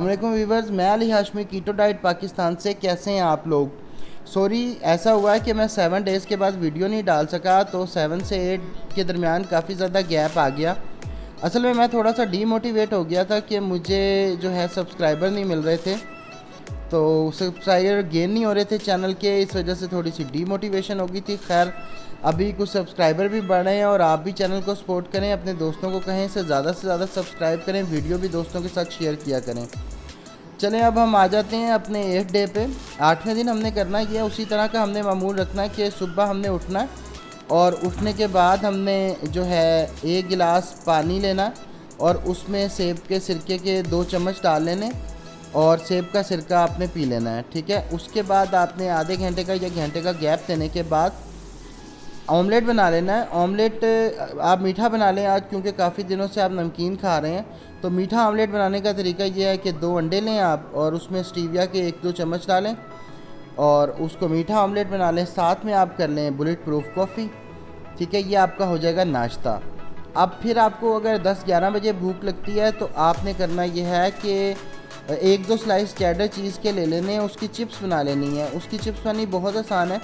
वालेकुम व्यूवर्स, मैं Ali Hashmi keto diet Pakistan से। कैसे हैं आप लोग? सॉरी, ऐसा हुआ है कि मैं 7 डेज़ के बाद वीडियो नहीं डाल सका, तो 7 से 8 के दरमियान काफ़ी ज़्यादा गैप आ गया। असल में मैं थोड़ा सा डीमोटिवेट हो गया था कि मुझे जो है सब्सक्राइबर नहीं मिल रहे थे, तो सब्सक्राइबर गेन नहीं हो रहे थे चैनल के, इस वजह से थोड़ी सी डीमोटिवेशन हो गई थी। खैर, अभी कुछ सब्सक्राइबर भी बढ़ रहे हैं और आप भी चैनल को सपोर्ट करें, अपने दोस्तों को कहें से ज़्यादा सब्सक्राइब करें, वीडियो भी दोस्तों के साथ शेयर किया करें। चलें, अब हम आ जाते हैं अपने 8 डे पे। 8वें दिन हमने करना है उसी तरह का हमने मामूल रखना है कि सुबह हमने उठना है और उठने के बाद हमने जो है 1 गिलास पानी लेना और उसमें सेब के सिरके के 2 चम्मच डाल लेने और सेब का सिरका आपने पी लेना है, ठीक है। उसके बाद आपने आधे घंटे का या घंटे का गैप देने के बाद ऑमलेट बना लेना है। ऑमलेट आप मीठा बना लें आज, क्योंकि काफ़ी दिनों से आप नमकीन खा रहे हैं। तो मीठा ऑमलेट बनाने का तरीका ये है कि 2 अंडे लें आप और उसमें स्टीविया के 1-2 चम्मच डालें और उसको मीठा ऑमलेट बना लें। साथ में आप कर लें बुलेट प्रूफ कॉफ़ी, ठीक है। ये आपका हो जाएगा नाश्ता। अब फिर आपको अगर 10-11 बजे भूख लगती है तो आपने करना ये है कि 1-2 स्लाइस चेडर चीज़ के ले लेने हैं, उसकी चिप्स बना लेनी है। उसकी चिप्स बनानी बहुत आसान है।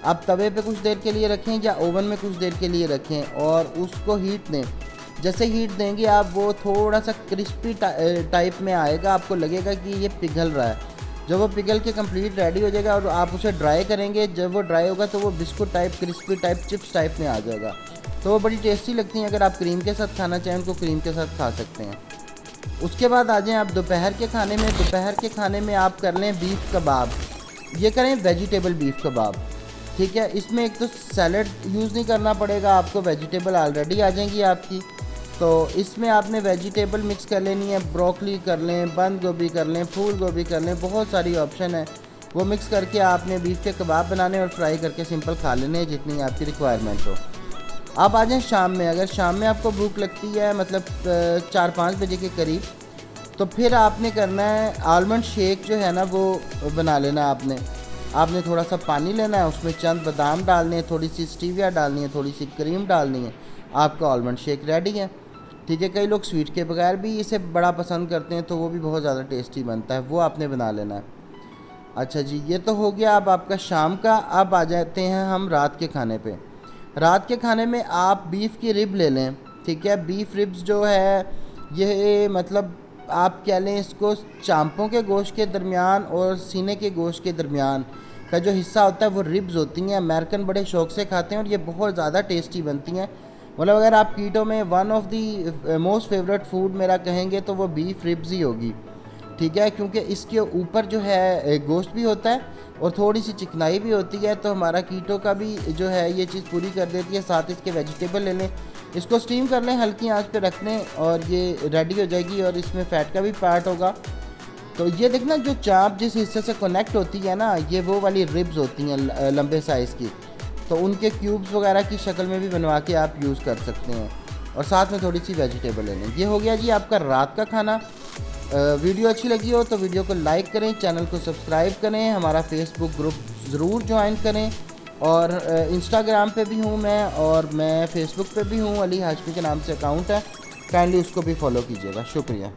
आप तवे पे कुछ देर के लिए रखें या ओवन में कुछ देर के लिए रखें और उसको हीट दें। जैसे हीट देंगे आप, वो थोड़ा सा क्रिस्पी टाइप में आएगा, आपको लगेगा कि ये पिघल रहा है। जब वो पिघल के कंप्लीट रेडी हो जाएगा और आप उसे ड्राई करेंगे, जब वो ड्राई होगा तो वो biscuit type, crispy type, chips type में आ जाएगा। तो वो बड़ी टेस्टी लगती हैं। अगर आप क्रीम के साथ खाना चाहें उनको क्रीम के साथ खा सकते हैं। उसके बाद आ जाएं आप दोपहर के खाने में। दोपहर के खाने में आप कर लें बीफ कबाब। ये करें वेजिटेबल बीफ कबाब, ठीक है। इसमें एक तो सैलड यूज़ नहीं करना पड़ेगा आपको, वेजिटेबल ऑलरेडी आ जाएंगी आपकी। तो इसमें आपने वेजिटेबल मिक्स कर लेनी है, ब्रोकली कर लें, बंद गोभी कर लें, फूल गोभी कर लें, बहुत सारी ऑप्शन है। वो मिक्स करके आपने बीफ के कबाब बनाने और फ्राई करके सिंपल खा लेने जितनी आपकी रिक्वायरमेंट हो। आप आ जाएँ शाम में। अगर शाम में आपको भूख लगती है, मतलब 4-5 बजे के करीब, तो फिर आपने करना है आलमंड शेक जो है ना वो बना लेना आपने थोड़ा सा पानी लेना है, उसमें चंद बादाम डालने हैं, थोड़ी सी स्टीविया डालनी है, थोड़ी सी क्रीम डालनी है, आपका आलमंड शेक रेडी है, ठीक है। कई लोग स्वीट के बगैर भी इसे बड़ा पसंद करते हैं, तो वो भी बहुत ज़्यादा टेस्टी बनता है, वो आपने बना लेना है। अच्छा जी, ये तो हो गया अब आपका शाम का। अब आ जाते हैं हम रात के खाने पे। रात के खाने में आप बीफ की रिब ले लें, ठीक है। बीफ रिब्स जो है ये मतलब आप कह लें इसको चांपों के गोश्त के दरमियान और सीने के गोश्त के दरमियान का जो हिस्सा होता है वो रिब्स होती हैं। अमेरिकन बड़े शौक़ से खाते हैं और ये बहुत ज़्यादा टेस्टी बनती हैं। मतलब अगर आप कीटो में one of the most favourite food मेरा कहेंगे तो वो बीफ रिब्स ही होगी, ठीक है। क्योंकि इसके ऊपर जो है गोश्त भी होता है और थोड़ी सी चिकनाई भी होती है, तो हमारा कीटो का भी जो है ये चीज़ पूरी कर देती है। साथ इसके वेजिटेबल ले लें, इसको स्टीम कर लें, हल्की आंच पे रख लें और ये रेडी हो जाएगी और इसमें फ़ैट का भी पार्ट होगा। तो ये देखना, जो चाप जिस हिस्से से कनेक्ट होती है ना, ये वो वाली रिब्स होती हैं लंबे साइज़ की, तो उनके क्यूब्स वगैरह की शक्ल में भी बनवा के आप यूज़ कर सकते हैं और साथ में थोड़ी सी वेजिटेबल ले लें। ये हो गया जी आपका रात का खाना। वीडियो अच्छी लगी हो तो वीडियो को लाइक करें, चैनल को सब्सक्राइब करें, हमारा फेसबुक ग्रुप ज़रूर ज्वाइन करें और इंस्टाग्राम पे भी हूँ मैं और मैं फेसबुक पे भी हूँ, अली हाशमी के नाम से अकाउंट है, काइंडली उसको भी फॉलो कीजिएगा। शुक्रिया।